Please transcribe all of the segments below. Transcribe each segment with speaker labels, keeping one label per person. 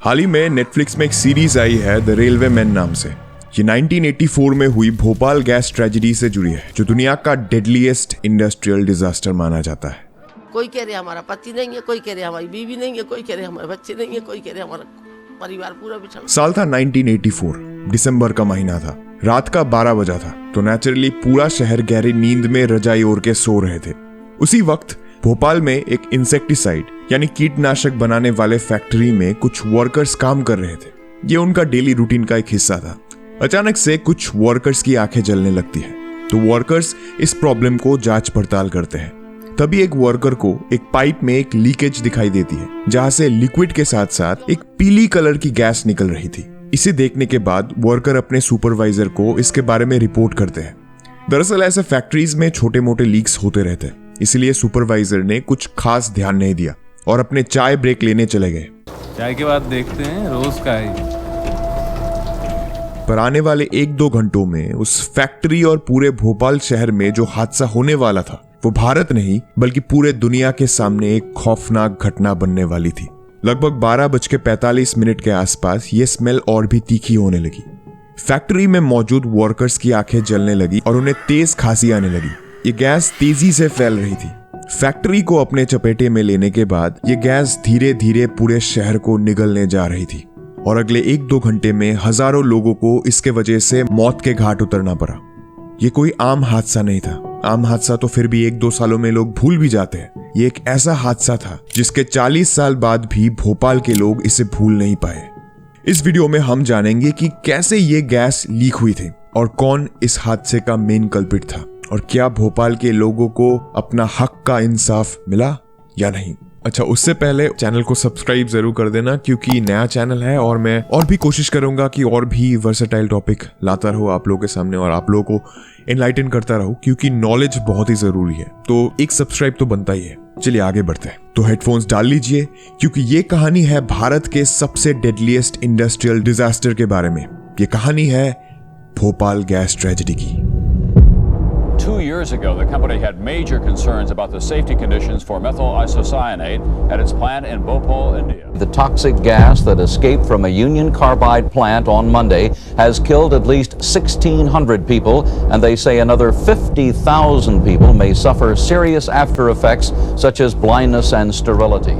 Speaker 1: हाल ही में नेटफ्लिक्स में एक सीरीज आई है द रेलवे मैन नाम से। ये 1984 में हुई भोपाल गैस ट्रेजेडी से जुड़ी है, जो दुनिया का डेडलीस्ट इंडस्ट्रियल डिजास्टर माना जाता है।
Speaker 2: कोई कह रहे हमारा पति नहीं है, कोई कह रहे हमारी बीवी नहीं है, कोई कह रहे हमारे बच्चे नहीं है, कोई कह रहे हमारा परिवार पूरा बिछड़।
Speaker 1: साल था 1984, दिसंबर का महीना था, रात का 12 बजा था। तो नेचुरली पूरा शहर गहरी नींद में रजाई ओढ़ के सो रहे थे। उसी वक्त भोपाल में एक इंसेक्टिसाइड यानी कीटनाशक बनाने वाले फैक्ट्री में कुछ वर्कर्स काम कर रहे थे। ये उनका डेली रूटीन का एक हिस्सा था। अचानक से कुछ वर्कर्स की आंखें जलने लगती है, तो वर्कर्स इस प्रॉब्लम को जांच पड़ताल करते हैं। तभी एक वर्कर को एक पाइप में एक लीकेज दिखाई देती है, जहां से लिक्विड के साथ साथ एक पीली कलर की गैस निकल रही थी। इसे देखने के बाद वर्कर अपने सुपरवाइजर को इसके बारे में रिपोर्ट करते हैं। दरअसल ऐसे फैक्ट्रीज में छोटे मोटे लीक्स होते रहते हैं, इसलिए सुपरवाइजर ने कुछ खास ध्यान नहीं दिया और अपने चाय ब्रेक लेने चले गए।
Speaker 3: चाय के बाद देखते हैं रोज का है।
Speaker 1: पर आने वाले 1-2 घंटों में उस फैक्ट्री और पूरे भोपाल शहर में जो हादसा होने वाला था, वो भारत नहीं बल्कि पूरे दुनिया के सामने एक खौफनाक घटना बनने वाली थी। लगभग 12:45 के आसपास ये स्मेल और भी तीखी होने लगी। फैक्ट्री में मौजूद वर्कर्स की आंखें जलने लगी और उन्हें तेज खांसी आने लगी। ये गैस तेजी से फैल रही थी। फैक्ट्री को अपने चपेटे में लेने के बाद ये गैस धीरे धीरे पूरे शहर को निगलने जा रही थी और अगले 1-2 घंटे में हजारों लोगों को इसके वजह से मौत के घाट उतरना पड़ा। ये कोई आम हादसा नहीं था। आम हादसा तो फिर भी 1-2 सालों में लोग भूल भी जाते हैं। ये एक ऐसा हादसा था जिसके 40 साल बाद भी भोपाल के लोग इसे भूल नहीं पाए। इस वीडियो में हम जानेंगे कि कैसे ये गैस लीक हुई थी और कौन इस हादसे का मेन कल्प्रिट था, और क्या भोपाल के लोगों को अपना हक का इंसाफ मिला या नहीं। अच्छा, उससे पहले चैनल को सब्सक्राइब जरूर कर देना, क्योंकि नया चैनल है और मैं और भी कोशिश करूंगा कि और भी वर्सेटाइल टॉपिक लाता रहूं आप लोगों के सामने और आप लोगों को एनलाइटन करता रहूं, क्योंकि नॉलेज बहुत ही जरूरी है। तो एक सब्सक्राइब तो बनता ही है। चलिए आगे बढ़ते हैं। तो हेडफोन्स डाल लीजिए, क्योंकि ये कहानी है भारत के सबसे डेडलीस्ट इंडस्ट्रियल डिजास्टर के बारे में। ये कहानी है भोपाल गैस ट्रेजेडी की।
Speaker 4: 2 years ago, the company had major concerns about the safety conditions for methyl isocyanate at its plant in Bhopal, India.
Speaker 5: The toxic gas that escaped from a Union Carbide plant on Monday has killed at least 1,600 people, and they say another 50,000 people may suffer serious after effects such as blindness and sterility.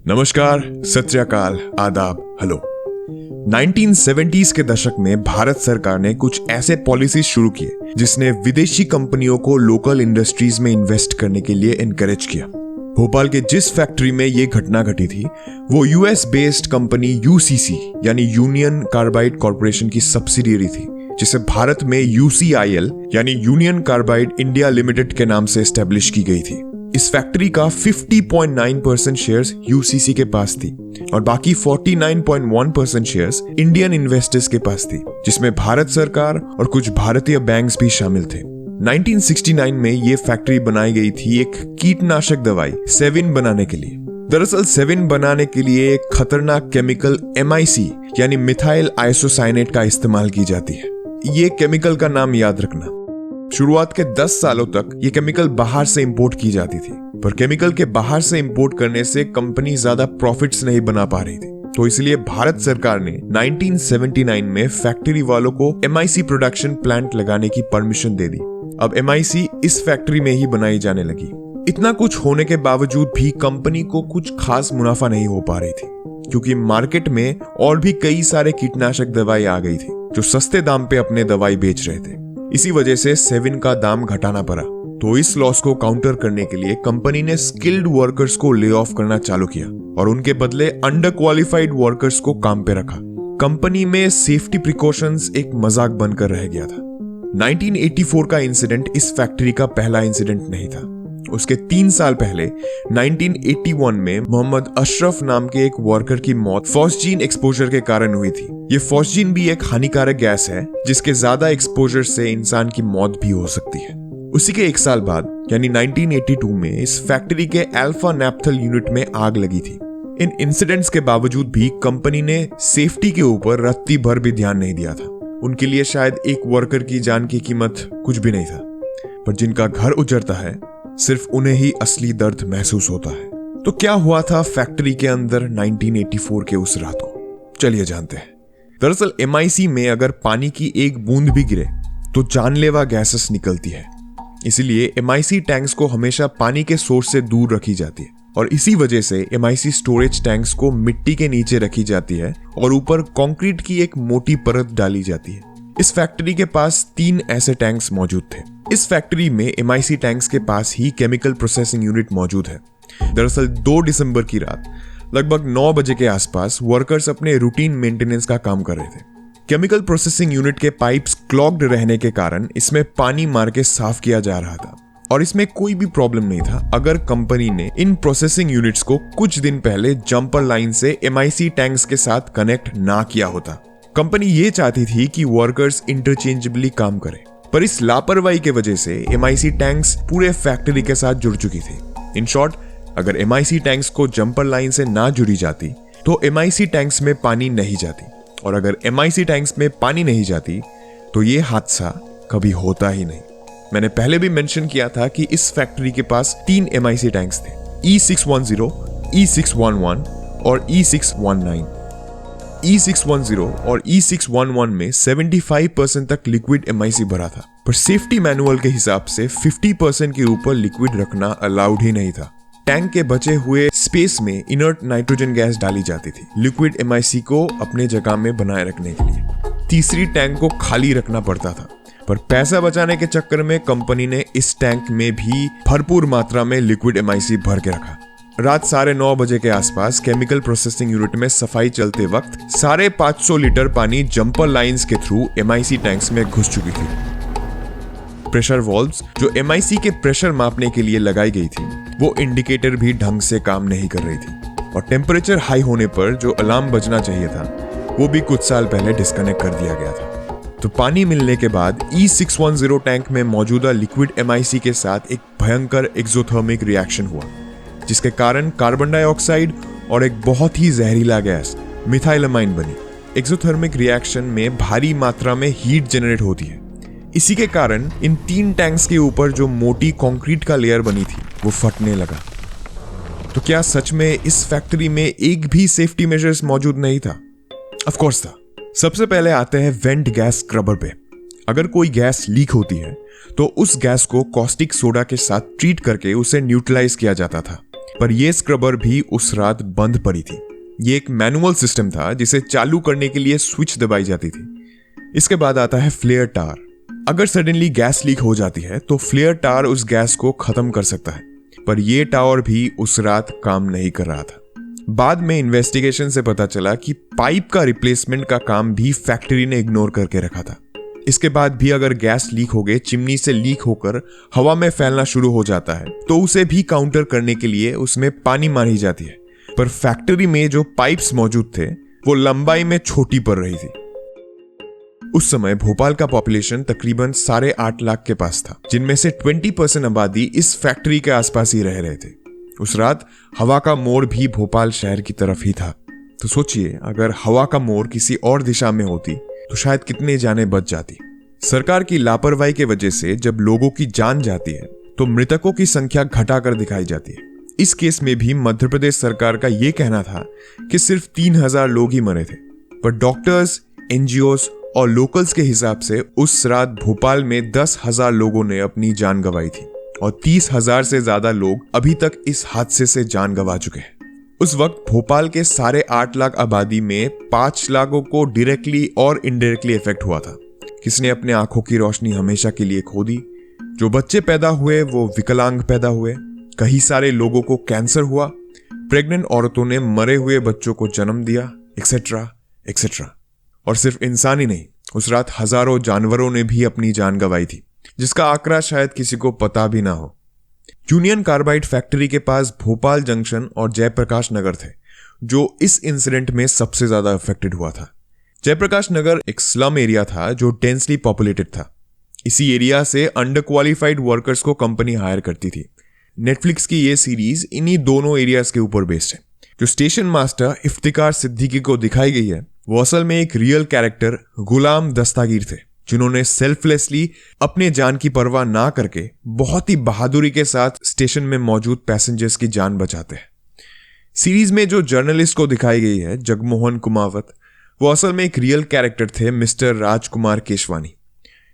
Speaker 1: नमस्कार, सत श्री अकाल, आदाब, hello. 1970s के दशक में भारत सरकार ने कुछ ऐसे पॉलिसीज शुरू किए जिसने विदेशी कंपनियों को लोकल इंडस्ट्रीज में इन्वेस्ट करने के लिए एनकरेज किया। भोपाल के जिस फैक्ट्री में यह घटना घटी थी, वो यूएस बेस्ड कंपनी यूसीसी यानी यूनियन कार्बाइड कॉर्पोरेशन की सब्सिडियरी थी, जिसे भारत में यूसीआईएल यानी यूनियन कार्बाइड इंडिया लिमिटेड के नाम से एस्टेब्लिश की गई थी। इस फैक्ट्री का 50.9% शेयर्स यूसीसी के पास थी और बाकी 49.1% शेयर्स इंडियन इन्वेस्टर्स के पास थी, जिसमें भारत सरकार और कुछ भारतीय बैंक्स भी शामिल थे। 1969 में ये फैक्ट्री बनाई गई थी एक कीटनाशक दवाई सेविन बनाने के लिए। दरअसल सेविन बनाने के लिए एक खतरनाक केमिकल MIC यानी मिथाइल आइसोसाइनेट का इस्तेमाल की जाती है। ये केमिकल का नाम याद रखना। शुरुआत के 10 सालों तक ये केमिकल बाहर से इंपोर्ट की जाती थी, पर केमिकल के बाहर से इंपोर्ट करने से कंपनी ज्यादा प्रॉफिट्स नहीं बना पा रही थी। तो इसलिए भारत सरकार ने 1979 में फैक्ट्री वालों को MIC प्रोडक्शन प्लांट लगाने की परमिशन दे दी। अब MIC इस फैक्ट्री में ही बनाई जाने लगी। इतना कुछ होने के बावजूद भी कंपनी को कुछ खास मुनाफा नहीं हो पा रही थी, क्योंकि मार्केट में और भी कई सारे कीटनाशक दवाई आ गई थी जो सस्ते दाम पे अपने दवाई बेच रहे थे। इसी वजह से सेविन का दाम घटाना पड़ा। तो इस लॉस को काउंटर करने के लिए कंपनी ने स्किल्ड वर्कर्स को ले ऑफ करना चालू किया और उनके बदले अंडर क्वालिफाइड वर्कर्स को काम पे रखा। कंपनी में सेफ्टी प्रिकॉशंस एक मजाक बनकर रह गया था। 1984 का इंसिडेंट इस फैक्ट्री का पहला इंसिडेंट नहीं था। उसके 3 साल पहले 1981 में मोहम्मद अशरफ नाम के एक वर्कर की मौत फॉस्जीन एक्सपोजर के कारण हुई थी। ये फॉस्जीन भी एक हानिकारक गैस है जिसके ज्यादा एक्सपोजर से इंसान की मौत भी हो सकती है। उसी के 1 साल बाद यानी 1982 में इस फैक्ट्री के अल्फा नैप्थल यूनिट में आग लगी थी। इन इंसिडेंट्स के बावजूद भी कंपनी ने सेफ्टी के ऊपर रत्ती भर भी ध्यान नहीं दिया था। उनके लिए शायद एक वर्कर की जान की कीमत कुछ भी नहीं था, पर जिनका घर उजड़ता है सिर्फ उन्हें ही असली दर्द महसूस होता है। तो क्या हुआ था फैक्ट्री के अंदर 1984 के उस रात को, चलिए जानते हैं। दरअसल MIC में अगर पानी की एक बूंद भी गिरे तो जानलेवा गैसेस निकलती है। इसीलिए MIC टैंक्स को हमेशा पानी के सोर्स से दूर रखी जाती है और इसी वजह से MIC स्टोरेज टैंक्स को मिट्टी के नीचे रखी जाती है और ऊपर कंक्रीट की एक मोटी परत डाली जाती है। इस फैक्ट्री के पास 3 ऐसे टैंक्स मौजूद थे। इस फैक्ट्री में MIC टैंक्स के पास ही केमिकल प्रोसेसिंग यूनिट मौजूद है। दरअसल 2 दिसंबर की रात लगभग 9 बजे के आसपास वर्कर्स अपने रूटीन मेंटेनेंस का काम कर रहे थे। केमिकल प्रोसेसिंग यूनिट के पाइप्स क्लॉग्ड रहने के कारण इसमें पानी मार के साफ किया जा रहा था और इसमें कोई भी प्रॉब्लम नहीं था अगर कंपनी ने इन प्रोसेसिंग यूनिट्स को कुछ दिन पहले जंपर लाइन से MIC टैंक्स के साथ कनेक्ट ना किया होता। कंपनी ये चाहती थी कि वर्कर्स इंटरचेंजेबली काम करें, पर इस लापरवाही के वजह से MIC टैंक्स पूरे फैक्ट्री के साथ जुड़ चुकी थी। इन शॉर्ट, अगर MIC टैंक्स को जंपर लाइन से ना जुड़ी जाती तो MIC टैंक्स में पानी नहीं जाती, और अगर MIC टैंक्स में पानी नहीं जाती तो ये हादसा कभी होता ही नहीं। मैंने पहले भी मेंशन किया था कि इस फैक्ट्री के पास 3 MIC टैंक्स थे, E610, E611 और E619। E610 और E611 में 75% तक लिक्विड MIC भरा था, पर सेफ्टी मैनुअल के हिसाब से 50% के ऊपर लिक्विड रखना अलाउड ही नहीं था। टैंक के बचे हुए स्पेस में इनर्ट नाइट्रोजन गैस डाली जाती थी लिक्विड MIC को अपने जगह में बनाए रखने के लिए। तीसरी टैंक को खाली रखना पड़ता था, पर पैसा बचाने के चक्कर में कंपनी ने इस टैंक में भी भरपूर मात्रा में लिक्विड MIC भर के रखा। रात 9:30 बजे के आसपास केमिकल प्रोसेसिंग यूनिट में सफाई चलते वक्त 550 लीटर पानी जंपर लाइंस के थ्रू MIC टैंक्स में घुस चुकी थी। प्रेशर वॉल्व्स जो MIC के प्रेशर मापने के लिए लगाई गई थी वो इंडिकेटर भी ढंग से काम नहीं कर रही थी, और टेम्परेचर हाई होने पर जो अलार्म बजना चाहिए था वो भी कुछ साल पहले डिस्कनेक्ट कर दिया गया था। तो पानी मिलने के बाद E610 टैंक में मौजूदा लिक्विड MIC के साथ एक भयंकर एक्सोथर्मिक रिएक्शन हुआ, जिसके कारण कार्बन डाइऑक्साइड और एक बहुत ही जहरीला गैस मिथाइलमाइन बनी। एक्सोथर्मिक रिएक्शन में भारी मात्रा में हीट जनरेट होती है। इसी के कारण इन 3 टैंक्स के ऊपर जो मोटी कंक्रीट का लेयर बनी थी वो फटने लगा। तो क्या सच में इस फैक्ट्री में एक भी सेफ्टी मेजर्स मौजूद नहीं था? ऑफ कोर्स था। सबसे पहले आते हैं वेंट गैस स्क्रबर पे। अगर कोई गैस लीक होती है तो उस गैस को कॉस्टिक सोडा के साथ ट्रीट करके उसे न्यूट्रलाइज किया जाता था, पर यह स्क्रबर भी उस रात बंद पड़ी थी। ये एक मैनुअल सिस्टम था जिसे चालू करने के लिए स्विच दबाई जाती थी। इसके बाद आता है फ्लेयर टार। अगर सडनली गैस लीक हो जाती है तो फ्लेयर टार उस गैस को खत्म कर सकता है, पर यह टावर भी उस रात काम नहीं कर रहा था। बाद में इन्वेस्टिगेशन से पता चला कि पाइप का रिप्लेसमेंट का काम भी फैक्ट्री ने इग्नोर करके रखा था। इसके बाद भी अगर गैस लीक हो गए चिमनी से लीक होकर हवा में फैलना शुरू हो जाता है तो उसे भी काउंटर करने के लिए उसमें पानी मारी जाती है, पर फैक्ट्री में जो पाइप्स मौजूद थे वो लंबाई में छोटी पड़ रही थी। उस समय भोपाल का पॉपुलेशन तकरीबन 8.5 लाख के पास था, जिनमें से 20% आबादी इस फैक्ट्री के आसपास ही रह रहे थे। उस रात हवा का मोड़ भी भोपाल शहर की तरफ ही था। तो सोचिए, अगर हवा का मोड़ किसी और दिशा में होती तो शायद कितने जाने बच जाती। सरकार की लापरवाही की वजह से जब लोगों की जान जाती है तो मृतकों की संख्या घटाकर दिखाई जाती है। इस केस में भी मध्य प्रदेश सरकार का यह कहना था कि सिर्फ 3000 लोग ही मरे थे, पर डॉक्टर्स, NGOs और लोकल्स के हिसाब से उस रात भोपाल में 10,000 लोगों ने अपनी जान गंवाई थी और 30,000 से ज्यादा लोग अभी तक इस हादसे से जान गंवा चुके हैं। उस वक्त भोपाल के 8.5 लाख आबादी में 5 लाखों को डायरेक्टली और इनडायरेक्टली इफेक्ट हुआ था। किसने अपने आंखों की रोशनी हमेशा के लिए खो दी, जो बच्चे पैदा हुए वो विकलांग पैदा हुए, कई सारे लोगों को कैंसर हुआ, प्रेग्नेंट औरतों ने मरे हुए बच्चों को जन्म दिया, एक्सेट्रा एक्सेट्रा। और सिर्फ इंसान ही नहीं, उस रात हजारों जानवरों ने भी अपनी जान गंवाई थी, जिसका आंकड़ा शायद किसी को पता भी ना हो। यूनियन कार्बाइड फैक्ट्री के पास भोपाल जंक्शन और जयप्रकाश नगर थे, जो इस इंसिडेंट में सबसे ज्यादा अफेक्टेड हुआ था। जयप्रकाश नगर एक स्लम एरिया था जो डेंसली पॉपुलेटेड था। इसी एरिया से अंडर क्वालिफाइड वर्कर्स को कंपनी हायर करती थी। नेटफ्लिक्स की ये सीरीज इन्हीं दोनों एरियाज के ऊपर बेस्ड है। जो स्टेशन मास्टर इफ्तिकार सिद्दीकी को दिखाई गई है वो असल में एक रियल कैरेक्टर गुलाम दस्तागीर थे। जिन्होंने सेल्फलेसली अपने जान की परवाह ना करके बहुत ही बहादुरी के साथ स्टेशन में मौजूद पैसेंजर्स की जान बचाते हैं। सीरीज में जो जर्नलिस्ट को दिखाई गई है, जगमोहन कुमावत, वो असल में एक रियल कैरेक्टर थे, मिस्टर राजकुमार केशवानी।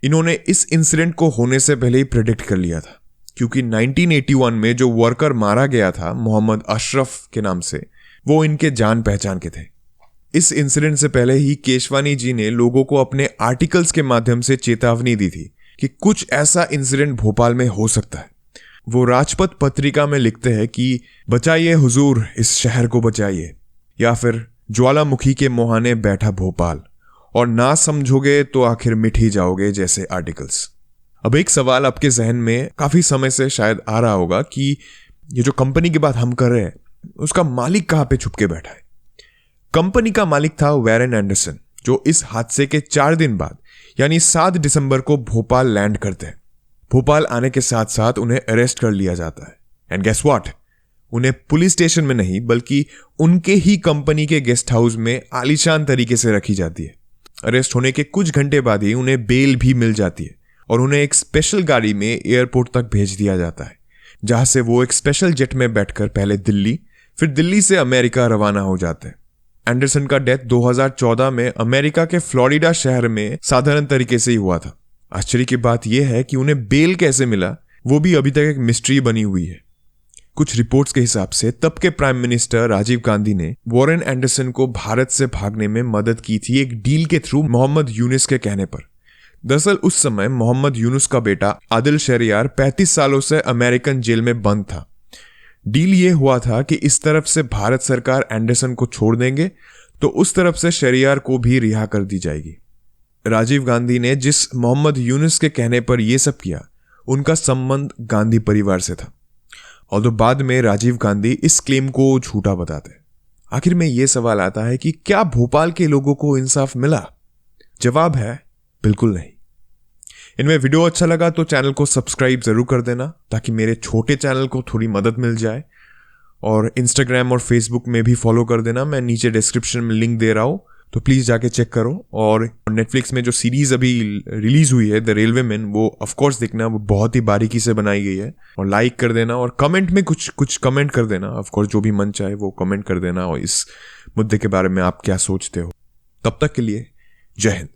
Speaker 1: इन्होंने इस इंसिडेंट को होने से पहले ही प्रेडिक्ट कर लिया था, क्योंकि 1981 में जो वर्कर मारा गया था मोहम्मद अशरफ के नाम से, वो इनके जान पहचान के थे। इस इंसिडेंट से पहले ही केशवानी जी ने लोगों को अपने आर्टिकल्स के माध्यम से चेतावनी दी थी कि कुछ ऐसा इंसिडेंट भोपाल में हो सकता है। वो राजपथ पत्रिका में लिखते हैं कि बचाइए हुजूर, इस शहर को बचाइए, या फिर ज्वालामुखी के मुहाने बैठा भोपाल, और ना समझोगे तो आखिर मिट ही जाओगे जैसे आर्टिकल्स। अब एक सवाल आपके जहन में काफी समय से शायद आ रहा होगा कि ये जो कंपनी की बात हम कर रहे हैं, उसका मालिक कहां पे छुप के बैठा है। कंपनी का मालिक था वॉरेन एंडरसन, जो इस हादसे के 4 दिन बाद यानी 7 दिसंबर को भोपाल लैंड करते हैं। भोपाल आने के साथ साथ उन्हें अरेस्ट कर लिया जाता है। एंड गेस व्हाट, उन्हें पुलिस स्टेशन में नहीं बल्कि उनके ही कंपनी के गेस्ट हाउस में आलीशान तरीके से रखी जाती है। अरेस्ट होने के कुछ घंटे बाद ही उन्हें बेल भी मिल जाती है और उन्हें एक स्पेशल गाड़ी में एयरपोर्ट तक भेज दिया जाता है, जहां से वो एक स्पेशल जेट में बैठकर पहले दिल्ली, फिर दिल्ली से अमेरिका रवाना हो जाते हैं। एंडरसन का डेथ 2014 में अमेरिका के फ्लोरिडा शहर में साधारण तरीके से ही हुआ था। आश्चर्य की बात यह है कि उन्हें बेल कैसे मिला, वो भी अभी तक एक मिस्ट्री बनी हुई है। कुछ रिपोर्ट्स के हिसाब से तब के प्राइम मिनिस्टर राजीव गांधी ने वॉरेन एंडरसन को भारत से भागने में मदद की थी एक डील के थ्रू, मोहम्मद यूनुस के कहने पर। दरअसल उस समय मोहम्मद यूनुस का बेटा आदिल शहरियार 35 सालों से अमेरिकन जेल में बंद था। डील ये हुआ था कि इस तरफ से भारत सरकार एंडरसन को छोड़ देंगे तो उस तरफ से शहरियार को भी रिहा कर दी जाएगी। राजीव गांधी ने जिस मोहम्मद यूनुस के कहने पर यह सब किया, उनका संबंध गांधी परिवार से था, और तो बाद में राजीव गांधी इस क्लेम को झूठा बताते। आखिर में यह सवाल आता है कि क्या भोपाल के लोगों को इंसाफ मिला? जवाब है बिल्कुल नहीं। इनमें वीडियो अच्छा लगा तो चैनल को सब्सक्राइब जरूर कर देना, ताकि मेरे छोटे चैनल को थोड़ी मदद मिल जाए। और इंस्टाग्राम और फेसबुक में भी फॉलो कर देना, मैं नीचे डिस्क्रिप्शन में लिंक दे रहा हूं, तो प्लीज जाके चेक करो। और नेटफ्लिक्स में जो सीरीज अभी रिलीज हुई है द रेलवेमैन, वो ऑफ कोर्स देखना, वो बहुत ही बारीकी से बनाई गई है। और लाइक कर देना और कमेंट में कुछ कमेंट कर देना, ऑफ कोर्स जो भी मन चाहे वो कमेंट कर देना, और इस मुद्दे के बारे में आप क्या सोचते हो। तब तक के लिए जय हिंद।